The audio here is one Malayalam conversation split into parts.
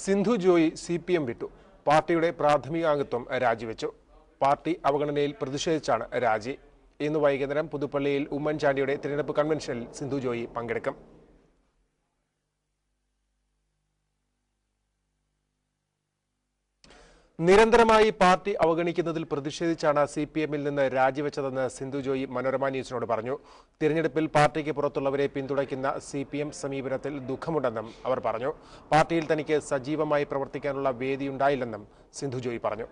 സിന്ധു ജോയി CPM വിട്ടു. പാർട്ടിയുടെ പ്രാഥമികാംഗത്വം രാജിവെച്ചു. പാർട്ടി അവഗണനയിൽ പ്രതിഷേധിച്ചാണ് രാജി. ഇന്ന് വൈകുന്നേരം പുതുപ്പള്ളിയിൽ ഉമ്മൻചാണ്ടിയുടെ തിരഞ്ഞെടുപ്പ് കൺവെൻഷനിൽ സിന്ധു ജോയി പങ്കെടുക്കും. നിരന്തരമായി പാർട്ടി അവഗണിക്കുന്നതിൽ പ്രതിഷേധിച്ചാണ് CPMൽ നിന്ന് രാജിവെച്ചതെന്ന് സിന്ധു ജോയി മനോരമ ന്യൂസിനോട് പറഞ്ഞു. തിരഞ്ഞെടുപ്പിൽ പാർട്ടിക്ക് പുറത്തുള്ളവരെ പിന്തുണയ്ക്കുന്ന CPM സമീപനത്തിൽ ദുഃഖമുണ്ടെന്നും അവർ പറഞ്ഞു. പാർട്ടിയിൽ തനിക്ക് സജീവമായി പ്രവർത്തിക്കാനുള്ള വേദിയുണ്ടായില്ലെന്നും സിന്ധു ജോയി പറഞ്ഞു.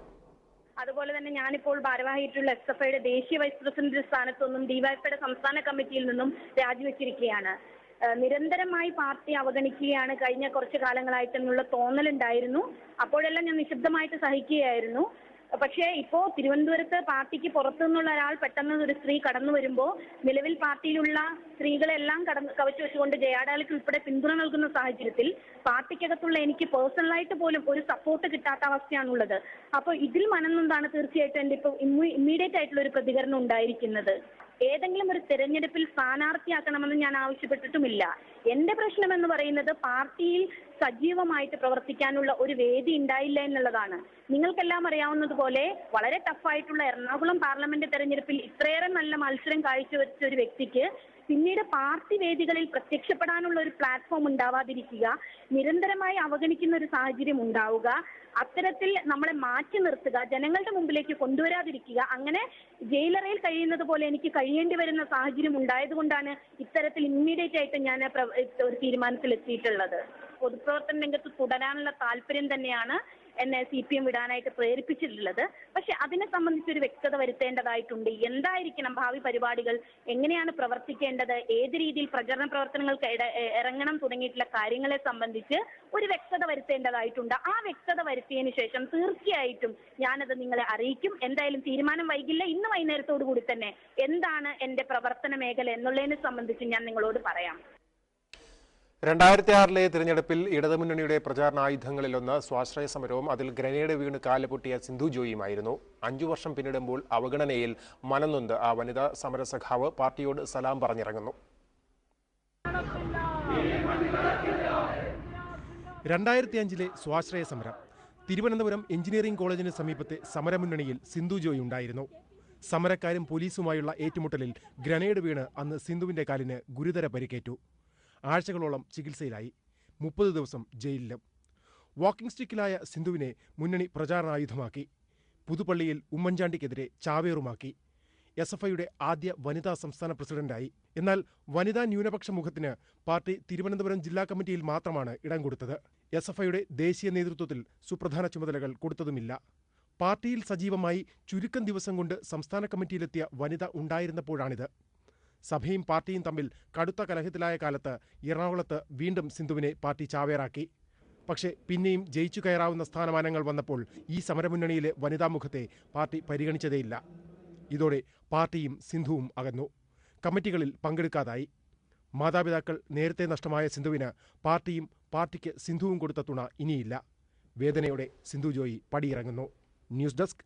അതുപോലെ തന്നെ ഞാനിപ്പോൾ ഭാരവാഹിയായിട്ടുള്ള SFIയുടെ ദേശീയ വൈസ് പ്രസിഡന്റ് സ്ഥാനത്തൊന്നും DYFIയുടെ സംസ്ഥാന കമ്മിറ്റിയിൽ നിന്നും രാജിവെച്ചിരിക്കുകയാണ്. നിരന്തരമായി പാർട്ടി അവഗണിക്കുകയാണ് കഴിഞ്ഞ കുറച്ചു കാലങ്ങളായിട്ടെന്നുള്ള തോന്നലുണ്ടായിരുന്നു. അപ്പോഴെല്ലാം ഞാൻ നിശബ്ദമായിട്ട് സഹിക്കുകയായിരുന്നു. പക്ഷേ ഇപ്പോൾ തിരുവനന്തപുരത്ത് പാർട്ടിക്ക് പുറത്തു നിന്നുള്ള ഒരാൾ പെട്ടെന്ന് ഒരു സ്ത്രീ കടന്നു വരുമ്പോൾ നിലവിൽ പാർട്ടിയിലുള്ള സ്ത്രീകളെല്ലാം കവച്ചു വെച്ചുകൊണ്ട് ജയാഡാലിക്ക് ഉൾപ്പെടെ പിന്തുണ നൽകുന്ന സാഹചര്യത്തിൽ പാർട്ടിക്കകത്തുള്ള എനിക്ക് പേഴ്സണലായിട്ട് പോലും ഒരു സപ്പോർട്ട് കിട്ടാത്ത അവസ്ഥയാണുള്ളത്. അപ്പോൾ ഇതിൽ മനംനൊന്താണ് തീർച്ചയായിട്ടും എൻ്റെ ഇപ്പോൾ ഇമ്മീഡിയറ്റ് ആയിട്ടുള്ള ഒരു പ്രതികരണം ഉണ്ടായിരിക്കുന്നത്. ഏതെങ്കിലും ഒരു തെരഞ്ഞെടുപ്പിൽ സ്ഥാനാർത്ഥിയാക്കണമെന്ന് ഞാൻ ആവശ്യപ്പെട്ടിട്ടുമില്ല. എന്റെ പ്രശ്നം എന്ന് പറയുന്നത് പാർട്ടിയിൽ സജീവമായിട്ട് പ്രവർത്തിക്കാനുള്ള ഒരു വേദി ഉണ്ടായില്ല എന്നുള്ളതാണ്. നിങ്ങൾക്കെല്ലാം അറിയാവുന്നതുപോലെ വളരെ ടഫായിട്ടുള്ള എറണാകുളം പാർലമെന്റ് തെരഞ്ഞെടുപ്പിൽ ഇത്രയേറെ നല്ല മത്സരം കാഴ്ചവെച്ച ഒരു വ്യക്തിക്ക് പിന്നീട് പാർട്ടി വേദികളിൽ പ്രത്യക്ഷപ്പെടാനുള്ള ഒരു പ്ലാറ്റ്ഫോം ഉണ്ടാവാതിരിക്കുക, നിരന്തരമായി അവഗണിക്കുന്ന ഒരു സാഹചര്യം ഉണ്ടാവുക, അത്തരത്തിൽ നമ്മളെ മാറ്റി നിർത്തുക, ജനങ്ങളുടെ മുമ്പിലേക്ക് കൊണ്ടുവരാതിരിക്കുക, അങ്ങനെ ജയിലറയിൽ കഴിയുന്നത് പോലെ എനിക്ക് കഴിയേണ്ടി വരുന്ന സാഹചര്യം ഉണ്ടായതുകൊണ്ടാണ് ഇത്തരത്തിൽ ഇമ്മീഡിയറ്റ് ആയിട്ട് ഞാൻ ഒരു തീരുമാനത്തിലെത്തിയിട്ടുള്ളത്. പൊതുപ്രവർത്തന രംഗത്ത് തുടരാനുള്ള താല്പര്യം തന്നെയാണ് എന്നെ CPM വിടാനായിട്ട് പ്രേരിപ്പിച്ചിട്ടുള്ളത്. പക്ഷെ അതിനെ സംബന്ധിച്ചൊരു വ്യക്തത വരുത്തേണ്ടതായിട്ടുണ്ട്. എന്തായിരിക്കണം ഭാവി പരിപാടികൾ, എങ്ങനെയാണ് പ്രവർത്തിക്കേണ്ടത്, ഏത് രീതിയിൽ പ്രചരണ പ്രവർത്തനങ്ങൾക്ക് ഇറങ്ങണം തുടങ്ങിയിട്ടുള്ള കാര്യങ്ങളെ സംബന്ധിച്ച് ഒരു വ്യക്തത വരുത്തേണ്ടതായിട്ടുണ്ട്. ആ വ്യക്തത വരുത്തിയതിനു ശേഷം തീർച്ചയായിട്ടും ഞാനത് നിങ്ങളെ അറിയിക്കും. എന്തായാലും തീരുമാനം വൈകില്ല. ഇന്ന് വൈകുന്നേരത്തോടു കൂടി തന്നെ എന്താണ് എന്റെ പ്രവർത്തന മേഖല എന്നുള്ളതിനെ സംബന്ധിച്ച് ഞാൻ നിങ്ങളോട് പറയാം. 2006 തിരഞ്ഞെടുപ്പിൽ ഇടതുമുന്നണിയുടെ പ്രചാരണായുധങ്ങളിലൊന്ന് സ്വാശ്രയ സമരവും അതിൽ ഗ്രനേഡ് വീണ് കാലുപൊട്ടിയ സിന്ധു ജോയിയുമായിരുന്നു. 5 വർഷം പിന്നിടുമ്പോൾ അവഗണനയിൽ മനംനൊന്ത് ആ വനിതാ സമരസഖാവ് പാർട്ടിയോട് സലാം പറഞ്ഞിറങ്ങുന്നു. 2005 സ്വാശ്രയ സമരം. തിരുവനന്തപുരം എഞ്ചിനീയറിംഗ് കോളേജിന് സമീപത്തെ സമരമുന്നണിയിൽ സിന്ധു ജോയി ഉണ്ടായിരുന്നു. സമരക്കാരും പോലീസുമായുള്ള ഏറ്റുമുട്ടലിൽ ഗ്രനേഡ് വീണ് അന്ന് സിന്ധുവിന്റെ കാലിന് ഗുരുതര പരിക്കേറ്റു. ആഴ്ചകളോളം ചികിത്സയിലായി. 30 ദിവസം ജയിലിലും. വാക്കിംഗ് സ്റ്റിക്കിലായ സിന്ധുവിനെ മുന്നണി പ്രചാരണായുധമാക്കി. പുതുപ്പള്ളിയിൽ ഉമ്മൻചാണ്ടിക്കെതിരെ ചാവേറുമാക്കി. SFIയുടെ ആദ്യ വനിതാ സംസ്ഥാന പ്രസിഡന്റായി. എന്നാൽ വനിതാ ന്യൂനപക്ഷ മുഖത്തിന് പാർട്ടി തിരുവനന്തപുരം ജില്ലാ കമ്മിറ്റിയിൽ മാത്രമാണ് ഇടം കൊടുത്തത്. SFIയുടെ ദേശീയ നേതൃത്വത്തിൽ സുപ്രധാന ചുമതലകൾ കൊടുത്തതുമില്ല. പാർട്ടിയിൽ സജീവമായി ചുരുക്കം ദിവസം കൊണ്ട് സംസ്ഥാന കമ്മിറ്റിയിലെത്തിയ വനിത ഉണ്ടായിരുന്നപ്പോഴാണിത്. സഭയും പാർട്ടിയും തമ്മിൽ കടുത്ത കലഹത്തിലായ കാലത്ത് എറണാകുളത്ത് വീണ്ടും സിന്ധുവിനെ പാർട്ടി ചാവേറാക്കി. പക്ഷേ പിന്നെയും ജയിച്ചു കയറാവുന്ന സ്ഥാനമാനങ്ങൾ വന്നപ്പോൾ ഈ സമരമുന്നണിയിലെ വനിതാമുഖത്തെ പാർട്ടി പരിഗണിച്ചതേയില്ല. ഇതോടെ പാർട്ടിയും സിന്ധുവും അകന്നു. കമ്മിറ്റികളിൽ പങ്കെടുക്കാതായി. മാതാപിതാക്കൾ നേരത്തെ നഷ്ടമായ സിന്ധുവിന് പാർട്ടിയും പാർട്ടിക്ക് സിന്ധുവും കൊടുത്ത തുണ ഇനിയില്ല. വേദനയോടെ സിന്ധു ജോയി പടിയിറങ്ങുന്നു. News desk